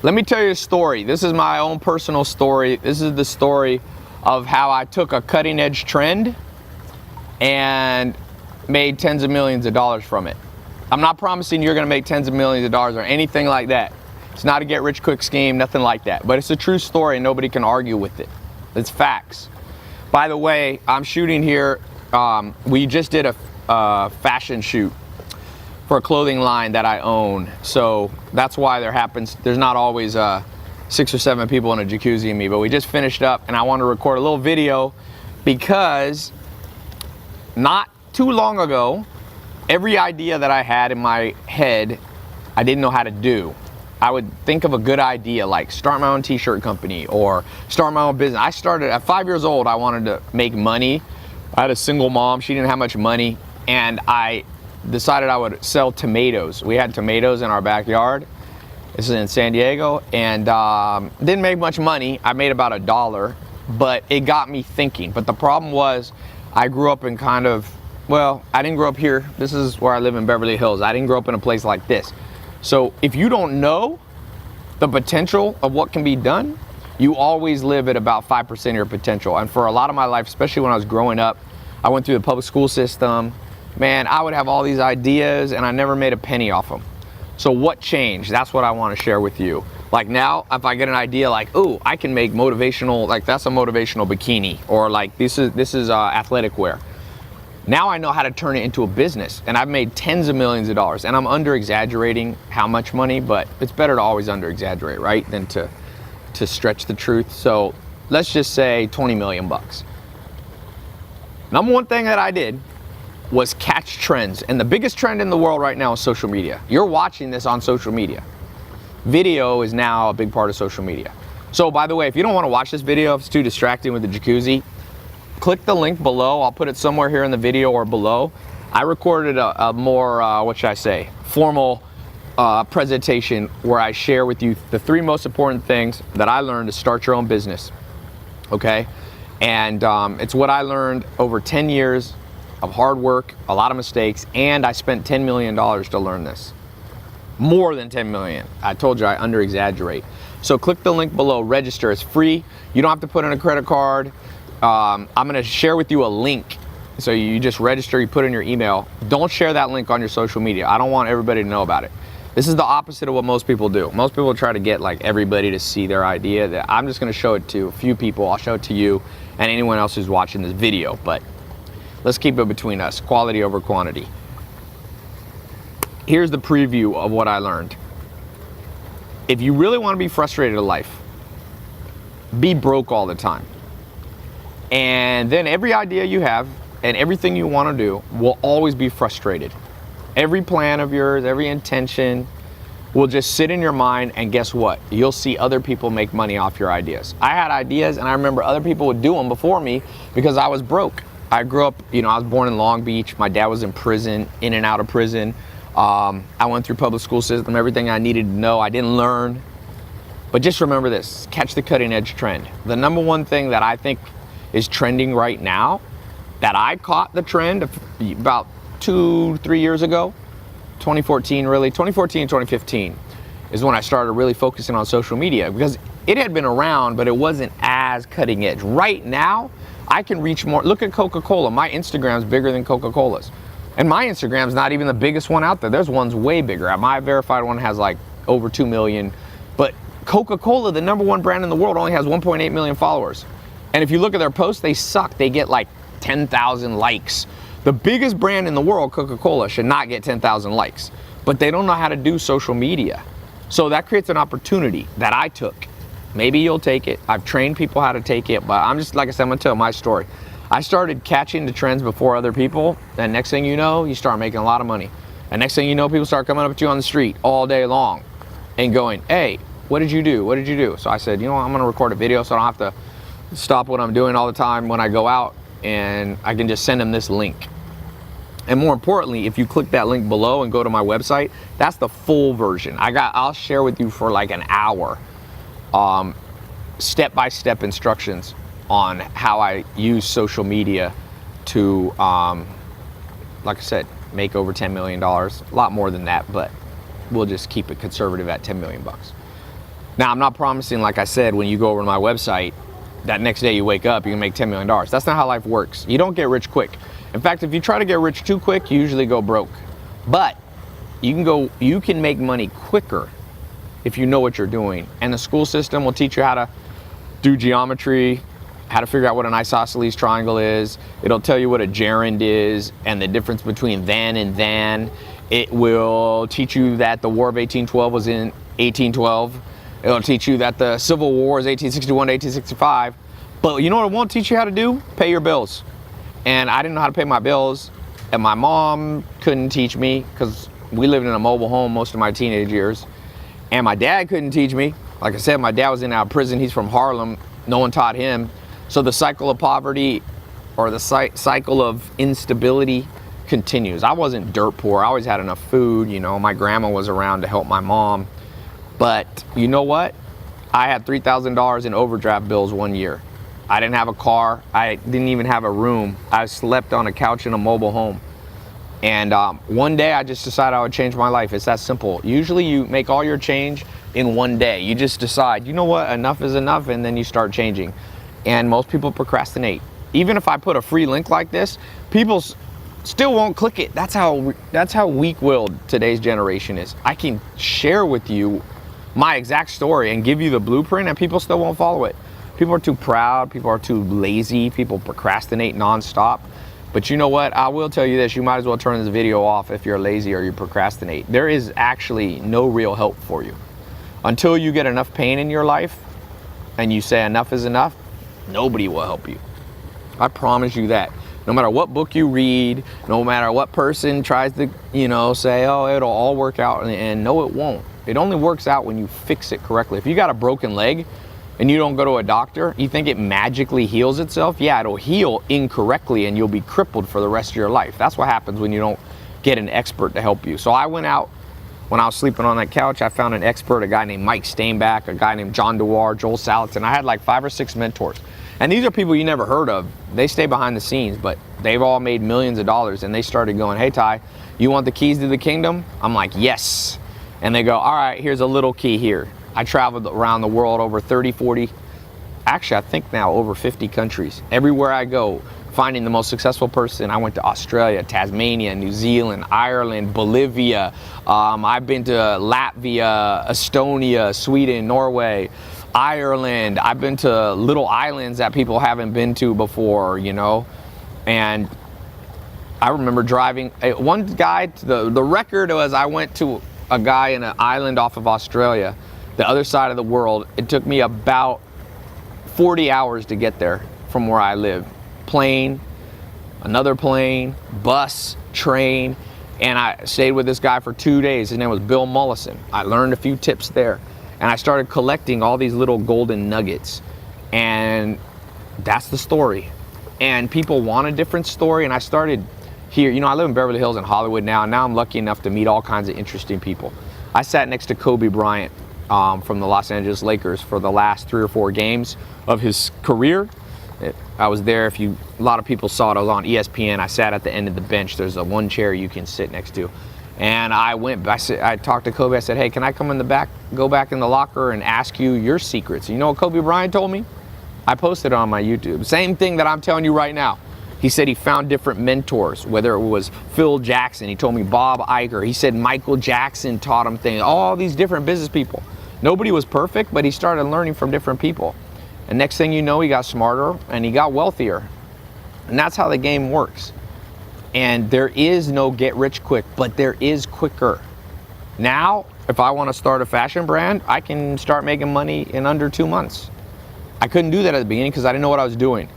Let me tell you a story. This is my own personal story. This is the story of how I took a cutting edge trend and made tens of millions of dollars from it. I'm not promising you're gonna make tens of millions of dollars or anything like that. It's not a get rich quick scheme, nothing like that. But it's a true story and nobody can argue with it. It's facts. By the way, I'm shooting here. We just did a fashion shoot for a clothing line that I own. So that's why there's not always 6 or 7 people in a jacuzzi and me, but we just finished up and I want to record a little video because not too long ago, every idea that I had in my head, I didn't know how to do. I would think of a good idea like start my own t-shirt company or start my own business. I started at 5 years old, I wanted to make money. I had a single mom, she didn't have much money, and I decided I would sell tomatoes. We had tomatoes in our backyard. This is in San Diego, and didn't make much money. I made about $1, but it got me thinking. But the problem was I grew up in I didn't grow up here. This is where I live in Beverly Hills. I didn't grow up in a place like this. So if you don't know the potential of what can be done, you always live at about 5% of your potential. And for a lot of my life, especially when I was growing up, I went through the public school system. Man, I would have all these ideas and I never made a penny off them. So what changed? That's what I want to share with you. Like now, if I get an idea like, oh, I can make motivational, like that's a motivational bikini, or like this is athletic wear. Now I know how to turn it into a business, and I've made tens of millions of dollars. And I'm under exaggerating how much money, but it's better to always under exaggerate, right? Than to stretch the truth. So let's just say 20 million bucks. Number one thing that I did was catch trends. And the biggest trend in the world right now is social media. You're watching this on social media. Video is now a big part of social media. So by the way, if you don't want to watch this video, if it's too distracting with the jacuzzi, click the link below. I'll put it somewhere here in the video or below. I recorded a more, formal presentation where I share with you the 3 most important things that I learned to start your own business, okay? And it's what I learned over 10 years of hard work, a lot of mistakes, and I spent $10 million to learn this. More than 10 million. I told you I under exaggerate. So click the link below, register, it's free. You don't have to put in a credit card. I'm gonna share with you a link. So you just register, you put in your email. Don't share that link on your social media. I don't want everybody to know about it. This is the opposite of what most people do. Most people try to get like everybody to see their idea. I'm just gonna show it to a few people. I'll show it to you and anyone else who's watching this video, but let's keep it between us, quality over quantity. Here's the preview of what I learned. If you really want to be frustrated in life, be broke all the time. And then every idea you have and everything you want to do will always be frustrated. Every plan of yours, every intention will just sit in your mind, and guess what? You'll see other people make money off your ideas. I had ideas and I remember other people would do them before me because I was broke. I grew up, I was born in Long Beach. My dad was in prison, in and out of prison. I went through public school system, everything I needed to know, I didn't learn. But just remember this, catch the cutting edge trend. The number one thing that I think is trending right now, that I caught the trend about 2-3 years ago, 2014 really, 2014, 2015 is when I started really focusing on social media because it had been around, but it wasn't as cutting edge. Right now, I can reach more. Look at Coca-Cola. My Instagram's bigger than Coca-Cola's. And my Instagram's not even the biggest one out there. There's ones way bigger. My verified one has like over 2 million. But Coca-Cola, the number 1 brand in the world, only has 1.8 million followers. And if you look at their posts, they suck. They get like 10,000 likes. The biggest brand in the world, Coca-Cola, should not get 10,000 likes. But they don't know how to do social media. So that creates an opportunity that I took. Maybe you'll take it. I've trained people how to take it, but I'm just, like I said, I'm gonna tell my story. I started catching the trends before other people, and next thing you know, you start making a lot of money. And next thing you know, people start coming up to you on the street all day long and going, hey, what did you do? What did you do? So I said, I'm gonna record a video so I don't have to stop what I'm doing all the time when I go out, and I can just send them this link. And more importantly, if you click that link below and go to my website, that's the full version. I'll share with you for like an hour, step-by-step instructions on how I use social media to, like I said, make over $10 million. A lot more than that, but we'll just keep it conservative at 10 million bucks. Now, I'm not promising, like I said, when you go over to my website, that next day you wake up, you can make $10 million. That's not how life works. You don't get rich quick. In fact, if you try to get rich too quick, you usually go broke. But you can make money quicker if you know what you're doing. And the school system will teach you how to do geometry, how to figure out what an isosceles triangle is. It'll tell you what a gerund is and the difference between then and than. It will teach you that the War of 1812 was in 1812. It'll teach you that the Civil War is 1861 to 1865. But you know what it won't teach you how to do? Pay your bills. And I didn't know how to pay my bills. And my mom couldn't teach me because we lived in a mobile home most of my teenage years. And my dad couldn't teach me. Like I said, my dad was in and out of prison. He's from Harlem. No one taught him. So the cycle of poverty or the cycle of instability continues. I wasn't dirt poor. I always had enough food. You know, my grandma was around to help my mom. But you know what? I had $3,000 in overdraft bills one year. I didn't have a car. I didn't even have a room. I slept on a couch in a mobile home. And one day I just decided I would change my life. It's that simple. Usually you make all your change in one day. You just decide, you know what, enough is enough, and then you start changing. And most people procrastinate. Even if I put a free link like this, people still won't click it. That's how weak-willed today's generation is. I can share with you my exact story and give you the blueprint, and people still won't follow it. People are too proud, people are too lazy, people procrastinate nonstop. But you know what? I will tell you this, you might as well turn this video off if you're lazy or you procrastinate. There is actually no real help for you. Until you get enough pain in your life and you say enough is enough, nobody will help you. I promise you that. No matter what book you read, no matter what person tries to, say, oh, it'll all work out, and no, it won't. It only works out when you fix it correctly. If you got a broken leg and you don't go to a doctor, you think it magically heals itself? Yeah, it'll heal incorrectly and you'll be crippled for the rest of your life. That's what happens when you don't get an expert to help you. So I went out, when I was sleeping on that couch, I found an expert, a guy named Mike Steinbach, a guy named John Dewar, Joel Salatin. I had like 5 or 6 mentors. And these are people you never heard of. They stay behind the scenes, but they've all made millions of dollars. And they started going, hey, Ty, you want the keys to the kingdom? I'm like, yes. And they go, all right, here's a little key here. I traveled around the world over 30, 40, actually I think now over 50 countries. Everywhere I go, finding the most successful person. I went to Australia, Tasmania, New Zealand, Ireland, Bolivia. I've been to Latvia, Estonia, Sweden, Norway, Ireland. I've been to little islands that people haven't been to before, And I remember driving, one guy, the record was I went to a guy in an island off of Australia, the other side of the world. It took me about 40 hours to get there from where I live. Plane, another plane, bus, train, and I stayed with this guy for 2 days. His name was Bill Mollison. I learned a few tips there, and I started collecting all these little golden nuggets, and that's the story. And people want a different story, and I started here. I live in Beverly Hills in Hollywood now, and now I'm lucky enough to meet all kinds of interesting people. I sat next to Kobe Bryant from the Los Angeles Lakers for the last 3 or 4 games of his career. I was there. A lot of people saw it. I was on ESPN. I sat at the end of the bench. There's one chair you can sit next to. And I talked to Kobe. I said, hey, can I come in the back, go back in the locker and ask you your secrets? You know what Kobe Bryant told me? I posted it on my YouTube. Same thing that I'm telling you right now. He said he found different mentors, whether it was Phil Jackson. He told me Bob Iger. He said Michael Jackson taught him things. All these different business people. Nobody was perfect, but he started learning from different people. And next thing you know, he got smarter and he got wealthier. And that's how the game works. And there is no get rich quick, but there is quicker. Now, if I want to start a fashion brand, I can start making money in under 2 months. I couldn't do that at the beginning because I didn't know what I was doing.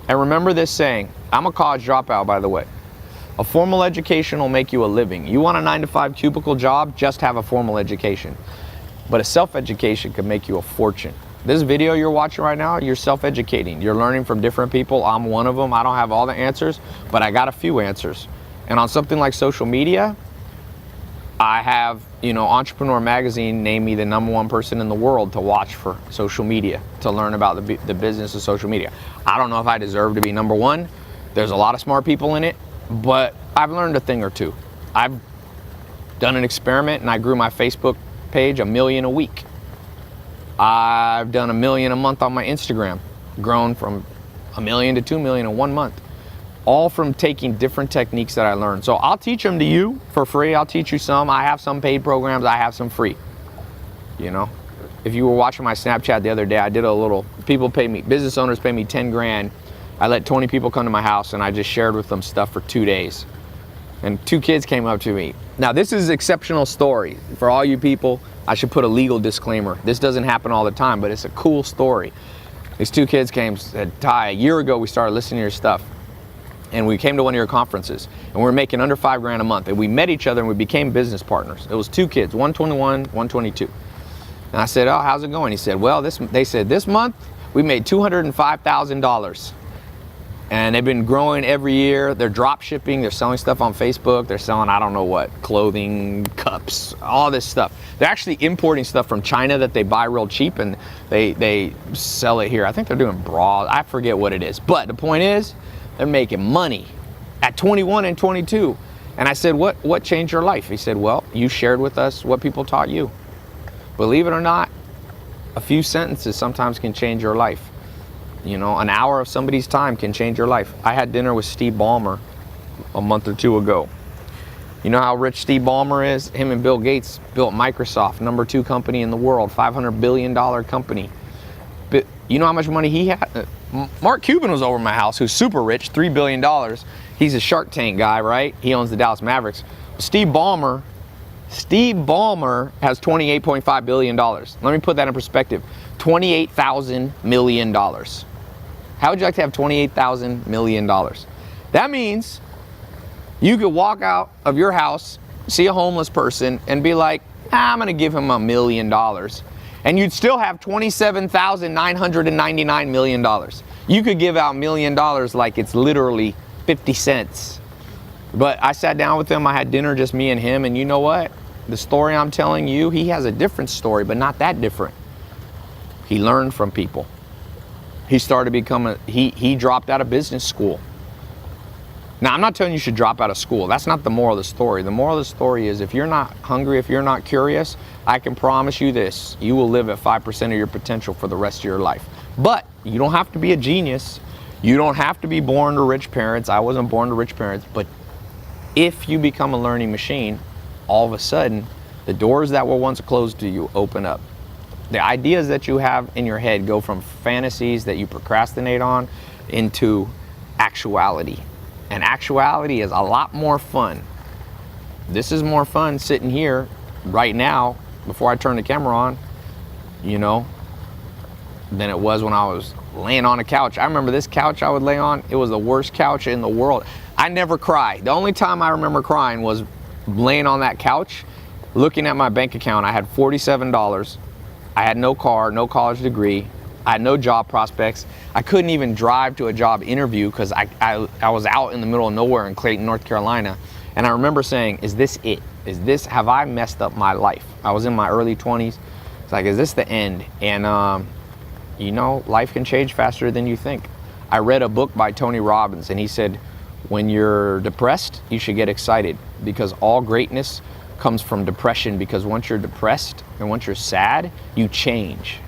And remember this saying, I'm a college dropout, by the way. A formal education will make you a living. You want a 9-to-5 cubicle job, just have a formal education. But a self-education can make you a fortune. This video you're watching right now, you're self-educating. You're learning from different people. I'm one of them. I don't have all the answers, but I got a few answers. And on something like social media, I have, Entrepreneur Magazine named me the #1 person in the world to watch for social media, to learn about the business of social media. I don't know if I deserve to be #1. There's a lot of smart people in it, but I've learned a thing or two. I've done an experiment and I grew my Facebook page 1 million a week. I've done $1 million a month on my Instagram, grown from $1 million to $2 million in 1 month, all from taking different techniques that I learned. So I'll teach them to you for free. I'll teach you some. I have some paid programs. I have some free. You know, if you were watching my Snapchat the other day, I did a little, business owners pay me 10 grand. I let 20 people come to my house and I just shared with them stuff for 2 days. And 2 kids came up to me. Now this is an exceptional story. For all you people, I should put a legal disclaimer. This doesn't happen all the time, but it's a cool story. These 2 kids came, said, Ty, a year ago we started listening to your stuff. And we came to one of your conferences and we were making under 5 grand a month. And we met each other and we became business partners. It was 2 kids, 121, 122. And I said, oh, how's it going? He said, well, they said this month we made $205,000. And they've been growing every year. They're drop shipping. They're selling stuff on Facebook. They're selling, I don't know what, clothing, cups, all this stuff. They're actually importing stuff from China that they buy real cheap and they sell it here. I think they're doing bras. I forget what it is. But the point is, they're making money at 21 and 22. And I said, what changed your life? He said, well, you shared with us what people taught you. Believe it or not, a few sentences sometimes can change your life. You know, an hour of somebody's time can change your life. I had dinner with Steve Ballmer a month or 2 ago. You know how rich Steve Ballmer is? Him and Bill Gates built Microsoft, #2 company in the world, $500 billion company. But you know how much money he had? Mark Cuban was over at my house, who's super rich, $3 billion. He's a Shark Tank guy, right? He owns the Dallas Mavericks. Steve Ballmer has $28.5 billion. Let me put that in perspective. $28,000 million. How would you like to have $28,000 million? That means you could walk out of your house, see a homeless person, and be like, I'm gonna give him $1 million. And you'd still have $27,999 million. You could give out $1 million like it's literally 50 cents. But I sat down with him, I had dinner, just me and him, and you know what? The story I'm telling you, he has a different story, but not that different. He learned from people. He started becoming, he dropped out of business school. Now, I'm not telling you should drop out of school. That's not the moral of the story. The moral of the story is if you're not hungry, if you're not curious, I can promise you this, you will live at 5% of your potential for the rest of your life. But you don't have to be a genius. You don't have to be born to rich parents. I wasn't born to rich parents, but if you become a learning machine, all of a sudden, the doors that were once closed to you open up. The ideas that you have in your head go from fantasies that you procrastinate on into actuality. And actuality is a lot more fun. This is more fun sitting here right now before I turn the camera on, you know, than it was when I was laying on a couch. I remember this couch I would lay on, it was the worst couch in the world. I never cry. The only time I remember crying was laying on that couch, looking at my bank account. I had $47. I had no car, no college degree. I had no job prospects. I couldn't even drive to a job interview because I was out in the middle of nowhere in Clayton, North Carolina. And I remember saying, is this it? Have I messed up my life? I was in my early 20s. It's like, is this the end? And you know, life can change faster than you think. I read a book by Tony Robbins and he said, when you're depressed, you should get excited because all greatness comes from depression, because once you're depressed and once you're sad, you change.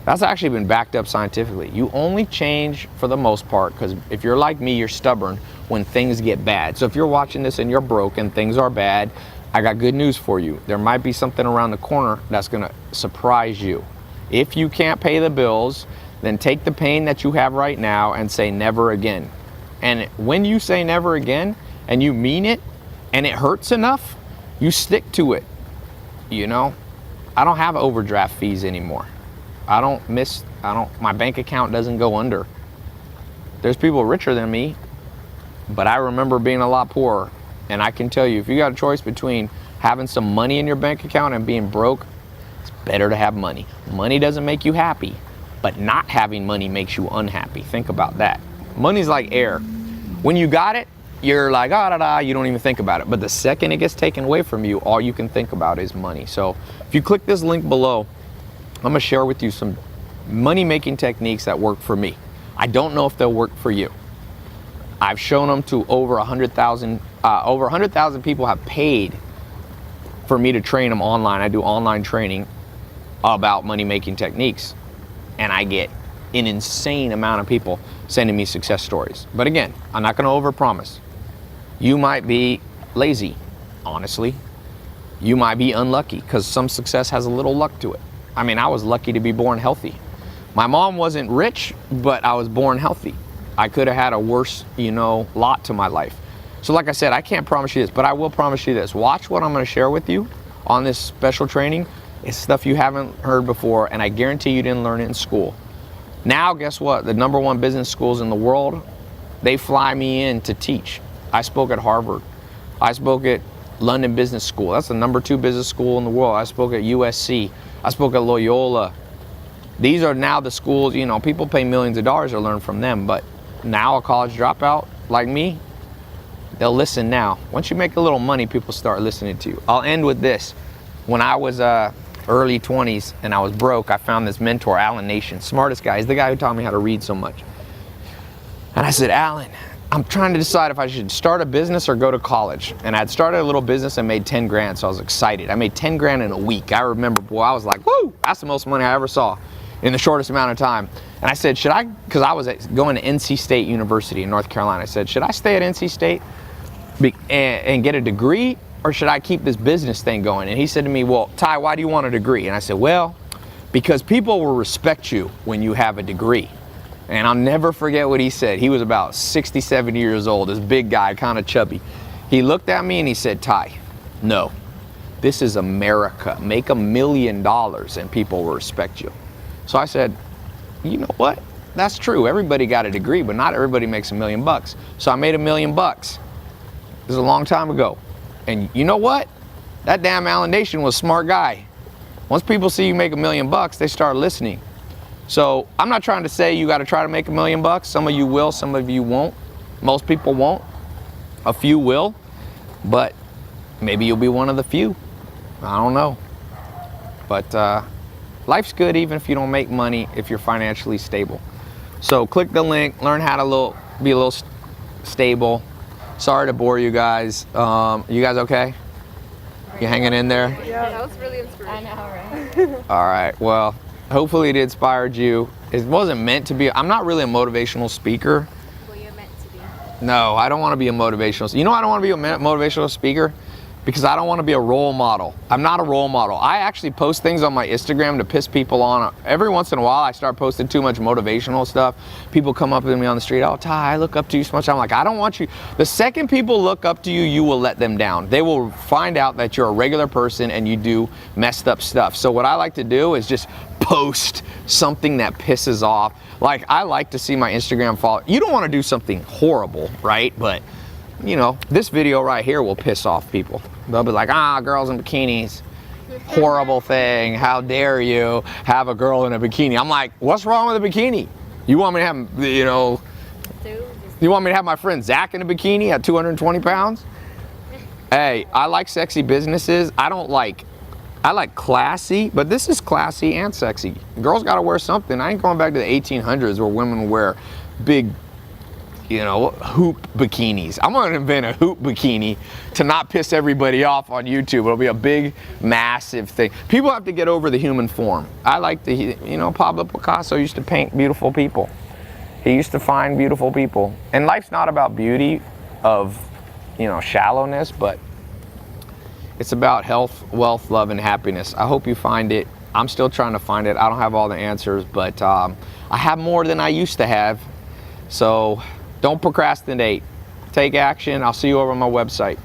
That's actually been backed up scientifically. You only change for the most part because if you're like me, you're stubborn when things get bad. So if you're watching this and you're broke and things are bad, I got good news for you. There might be something around the corner that's gonna surprise you. If you can't pay the bills, then take the pain that you have right now and say never again. And when you say never again and you mean it and it hurts enough, you stick to it. You know, I don't have overdraft fees anymore. My bank account doesn't go under. There's people richer than me, but I remember being a lot poorer. And I can tell you, if you got a choice between having some money in your bank account and being broke, it's better to have money. Money doesn't make you happy, but not having money makes you unhappy. Think about that. Money's like air. When you got it, you're like, you don't even think about it. But the second it gets taken away from you, all you can think about is money. So if you click this link below, I'm gonna share with you some money-making techniques that work for me. I don't know if they'll work for you. I've shown them to over 100,000 people have paid for me to train them online. I do online training. about money-making techniques, and I get an insane amount of people sending me success stories. But again, I'm not going to overpromise. You might be lazy, honestly. You might be unlucky, because some success has a little luck to it. I mean, I was lucky to be born healthy. My mom wasn't rich, but I was born healthy. I could have had a worse, lot to my life. So like I said, I can't promise you this, but I will promise you this. Watch what I'm going to share with you on this special training. It's stuff you haven't heard before, and I guarantee you didn't learn it in school. Now, guess what? The #1 business schools in the world, they fly me in to teach. I spoke at Harvard. I spoke at London Business School. That's the #2 business school in the world. I spoke at USC. I spoke at Loyola. These are now the schools, people pay millions of dollars to learn from them, but now a college dropout like me, they'll listen now. Once you make a little money, people start listening to you. I'll end with this. When I was early 20s and I was broke, I found this mentor, Alan Nation, smartest guy. He's the guy who taught me how to read so much. And I said, Alan, I'm trying to decide if I should start a business or go to college. And I'd started a little business and made 10 grand, so I was excited. I made 10 grand in a week. I remember, boy, I was like, woo, that's the most money I ever saw in the shortest amount of time. And I said, should I, because I was going to NC State University in North Carolina. I said, should I stay at NC State and get a degree, or should I keep this business thing going? And he said to me, well, Ty, why do you want a degree? And I said, well, because people will respect you when you have a degree. And I'll never forget what he said. He was about 67 years old, this big guy, kind of chubby. He looked at me and he said, Ty, no, this is America. Make $1 million and people will respect you. So I said, you know what? That's true. Everybody got a degree, but not everybody makes $1 million. So I made $1 million. This is a long time ago. And you know what? That damn Alan Nation was a smart guy. Once people see you make $1 million, they start listening. So I'm not trying to say you got to try to make $1 million. Some of you will, some of you won't. Most people won't. A few will, but maybe you'll be one of the few. I don't know. But life's good even if you don't make money, if you're financially stable. So click the link, learn how to be a little stable. Sorry to bore you guys. You guys okay? You hanging in there? Yeah, that was really inspiring. I know, right? All right, well, hopefully it inspired you. It wasn't meant to be. I'm not really a motivational speaker. Well, you're meant to be. No, I don't want to be a motivational. You know, I don't want to be a motivational speaker because I don't want to be a role model. I'm not a role model. I actually post things on my Instagram to piss people on. Every once in a while, I start posting too much motivational stuff. People come up to me on the street, oh, Ty, I look up to you so much. I'm like, I don't want you. The second people look up to you, you will let them down. They will find out that you're a regular person and you do messed up stuff. So what I like to do is just post something that pisses off. Like, I like to see my Instagram follow. You don't want to do something horrible, right? But this video right here will piss off people. They'll be like, girls in bikinis, horrible thing. How dare you have a girl in a bikini? I'm like, what's wrong with a bikini? You want me to have, you want me to have my friend Zach in a bikini at 220 pounds? Hey, I like sexy businesses. I like classy, but this is classy and sexy. Girls gotta wear something. I ain't going back to the 1800s where women wear big, hoop bikinis. I'm gonna invent a hoop bikini to not piss everybody off on YouTube. It'll be a big, massive thing. People have to get over the human form. I like Pablo Picasso used to paint beautiful people. He used to find beautiful people. And life's not about beauty of, shallowness, but it's about health, wealth, love, and happiness. I hope you find it. I'm still trying to find it. I don't have all the answers, but I have more than I used to have. So don't procrastinate. Take action. I'll see you over on my website.